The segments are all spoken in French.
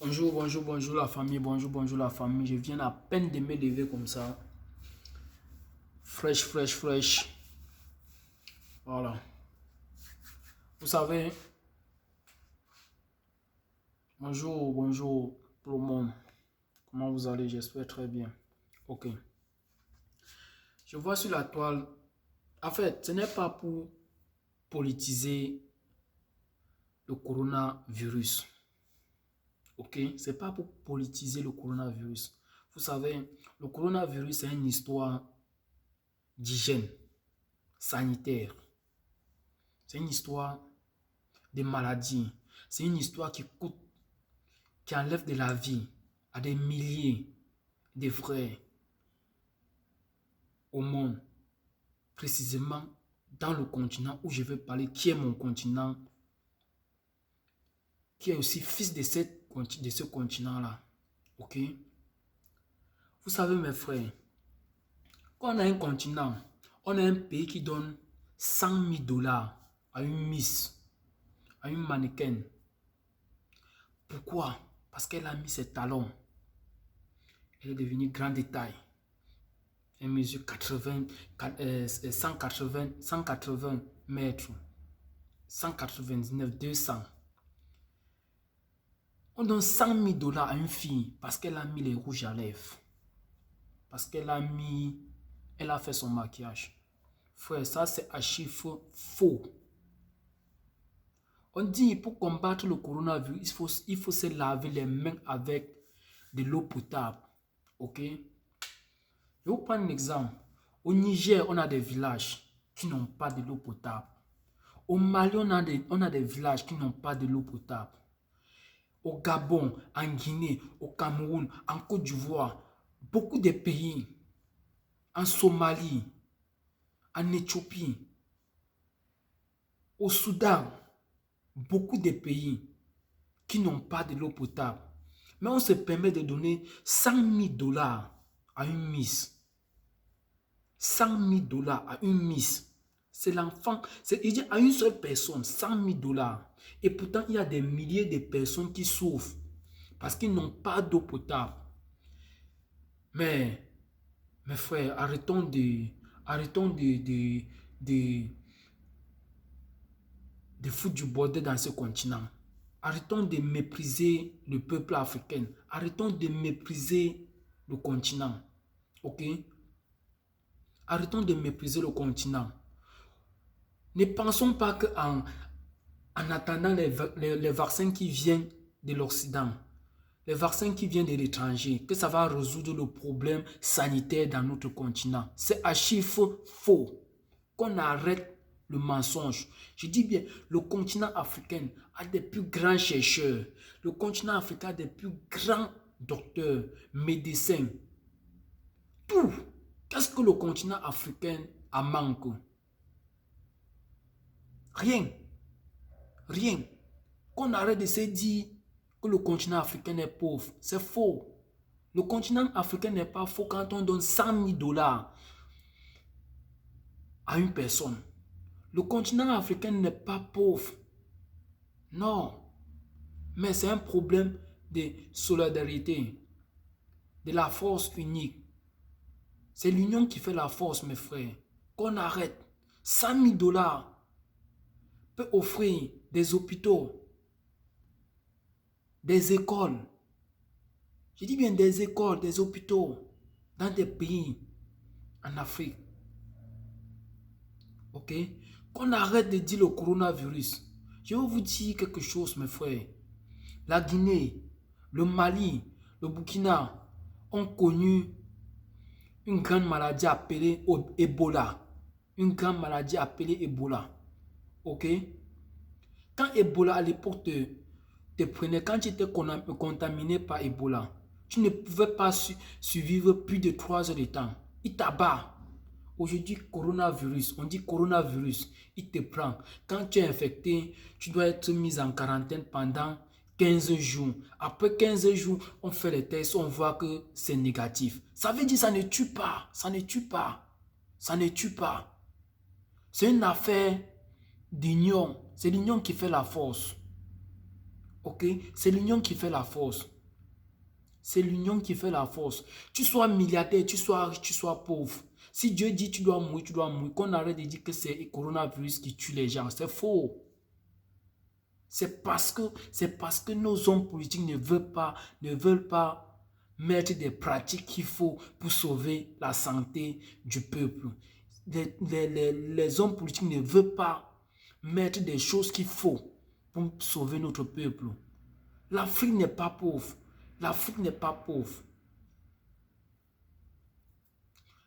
Bonjour la famille, bonjour la famille. Je viens à peine de me lever comme ça. Fraîche. Voilà. Vous savez, bonjour tout le monde. Comment vous allez? J'espère très bien. Ok. Je vois sur la toile, en fait, ce n'est pas pour politiser le coronavirus. Ok? C'est pas pour politiser le coronavirus. Vous savez, le coronavirus, c'est une histoire d'hygiène sanitaire. C'est une histoire de maladie. C'est une histoire qui coûte, qui enlève de la vie à des milliers de frères au monde. Précisément dans le continent où je veux parler, qui est mon continent, qui est aussi fils de ce continent-là. Ok? Vous savez mes frères, quand on a un continent, on a un pays qui donne 100 000 dollars à une miss, à une mannequin. Pourquoi? Parce qu'elle a mis ses talons. Elle est devenue grande de taille. Elle mesure 180 mètres. 199, 200. On donne 100 000 dollars à une fille parce qu'elle a mis les rouges à lèvres. Parce qu'elle a fait son maquillage. Frère, ça c'est un chiffre faux. On dit pour combattre le coronavirus, il faut se laver les mains avec de l'eau potable. Ok? Je vais vous prendre un exemple. Au Niger, on a des villages qui n'ont pas de l'eau potable. Au Mali, on a des villages qui n'ont pas de l'eau potable. Au Gabon, en Guinée, au Cameroun, en Côte d'Ivoire, beaucoup de pays, en Somalie, en Éthiopie, au Soudan, beaucoup de pays qui n'ont pas de l'eau potable. Mais on se permet de donner 100 000 dollars à une miss. 100 000 dollars à une miss. C'est l'enfant, il dit à une seule personne, 100 000 dollars. Et pourtant, il y a des milliers de personnes qui souffrent parce qu'ils n'ont pas d'eau potable. Mais, mes frères, arrêtons de foutre du bordel dans ce continent. Arrêtons de mépriser le peuple africain. Arrêtons de mépriser le continent. Ok? Arrêtons de mépriser le continent. Ne pensons pas qu'en attendant les vaccins qui viennent de l'Occident, les vaccins qui viennent de l'étranger, que ça va résoudre le problème sanitaire dans notre continent. C'est à chiffre faux. Qu'on arrête le mensonge. Je dis bien, le continent africain a des plus grands chercheurs. Le continent africain a des plus grands docteurs, médecins. Tout. Qu'est-ce que le continent africain a manque? Rien. Rien. Qu'on arrête de se dire que le continent africain est pauvre. C'est faux. Le continent africain n'est pas faux quand on donne 100 000 dollars à une personne. Le continent africain n'est pas pauvre. Non. Mais c'est un problème de solidarité, de la force unique. C'est l'union qui fait la force, mes frères. Qu'on arrête. 100 000 dollars peut offrir des hôpitaux, des écoles. Je dis bien des écoles, des hôpitaux dans des pays en Afrique. Ok? Qu'on arrête de dire le coronavirus. Je vais vous dire quelque chose, mes frères. La Guinée, le Mali, le Burkina ont connu une grande maladie appelée Ebola. Une grande maladie appelée Ebola. Ok? Quand Ebola à l'époque te prenait, quand tu étais contaminé par Ebola, tu ne pouvais pas survivre plus de 3 heures de temps. Il t'abat. Aujourd'hui, coronavirus, on dit coronavirus, il te prend. Quand tu es infecté, tu dois être mis en quarantaine pendant 15 jours. Après 15 jours, on fait les tests, on voit que c'est négatif. Ça veut dire que ça ne tue pas. Ça ne tue pas. Ça ne tue pas. C'est une affaire d'union. C'est l'union qui fait la force. Ok? C'est l'union qui fait la force. C'est l'union qui fait la force. Tu sois milliardaire, tu sois riche, tu sois pauvre. Si Dieu dit tu dois mourir, tu dois mourir. Qu'on arrête de dire que c'est le coronavirus qui tue les gens. C'est faux. C'est parce que nos hommes politiques ne veulent pas mettre des pratiques qu'il faut pour sauver la santé du peuple. Les hommes politiques ne veulent pas mettre des choses qu'il faut pour sauver notre peuple. L'Afrique n'est pas pauvre. L'Afrique n'est pas pauvre.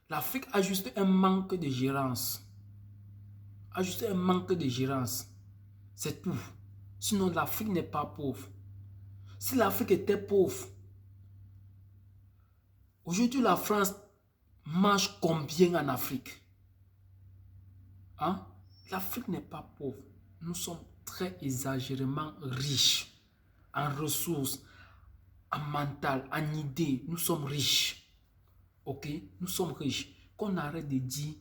L'Afrique a juste un manque de gérance. A juste un manque de gérance. C'est tout. Sinon, l'Afrique n'est pas pauvre. Si l'Afrique était pauvre, aujourd'hui, la France mange combien en Afrique? Hein? L'Afrique n'est pas pauvre. Nous sommes très exagérément riches en ressources, en mental, en idées. Nous sommes riches. Ok? Nous sommes riches. Qu'on arrête de dire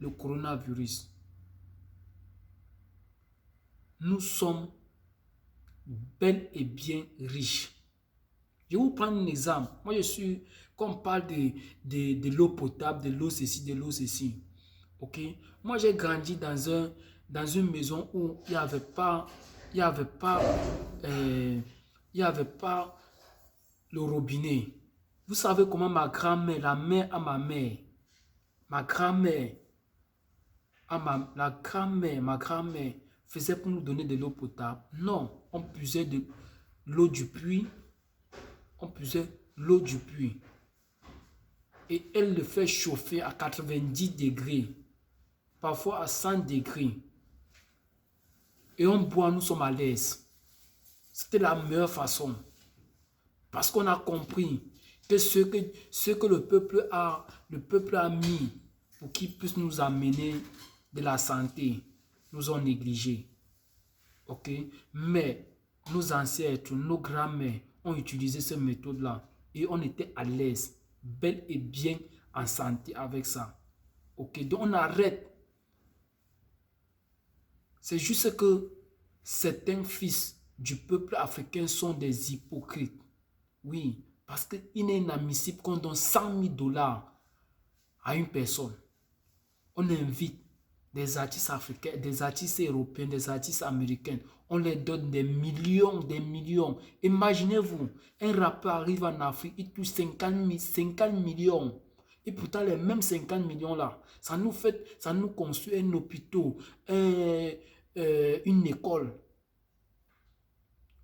le coronavirus. Nous sommes bel et bien riches. Je vais vous prendre un exemple. Moi, quand on parle de l'eau potable, de l'eau ceci, de l'eau ceci. Ok? Moi, j'ai grandi dans une maison où il n'y avait pas, le robinet. Vous savez comment ma grand-mère, la mère à ma mère, ma grand-mère faisait pour nous donner de l'eau potable? Non, on puisait de l'eau du puits. On puisait l'eau du puits. Et elle le fait chauffer à 90 degrés. Parfois à 100 degrés. Et on boit, nous sommes à l'aise. C'était la meilleure façon. Parce qu'on a compris que ce que le peuple a mis pour qu'il puisse nous amener de la santé, nous ont négligé. Ok? Mais nos ancêtres, nos grands-mères ont utilisé cette méthode-là et on était à l'aise, bel et bien en santé avec ça. Ok? Donc on arrête. C'est juste que certains fils du peuple africain sont des hypocrites. Oui, parce qu'il est inadmissible qu'on donne 100 000 dollars à une personne. On invite des artistes africains, des artistes européens, des artistes américains. On les donne des millions, des millions. Imaginez-vous, un rappeur arrive en Afrique, il touche 50 millions. Et pourtant, les mêmes 50 millions là, ça nous construit un hôpital, une école.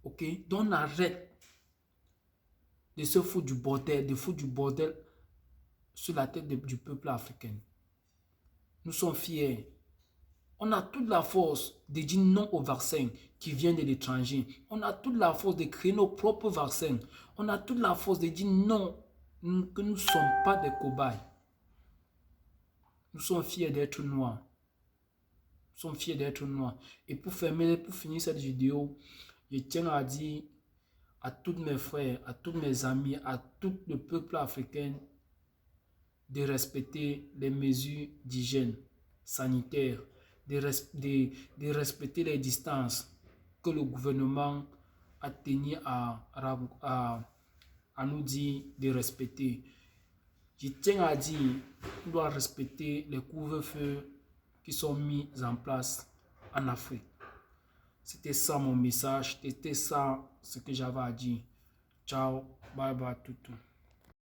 Ok? Donc on arrête de se foutre du bordel, sur la tête du peuple africain. Nous sommes fiers. On a toute la force de dire non au vaccin qui vient de l'étranger. On a toute la force de créer nos propres vaccins. On a toute la force de dire non, que nous ne sommes pas des cobayes. Nous sommes fiers d'être noirs. Nous sommes fiers d'être noirs. Et pour finir cette vidéo, je tiens à dire à tous mes frères, à tous mes amis, à tout le peuple africain de respecter les mesures d'hygiène sanitaire, de respecter les distances que le gouvernement a tenu à nous dire de respecter. Je tiens à dire qu'on doit respecter les couvre-feux qui sont mis en place en Afrique. C'était ça mon message, c'était ça ce que j'avais à dire. Ciao, bye bye tout.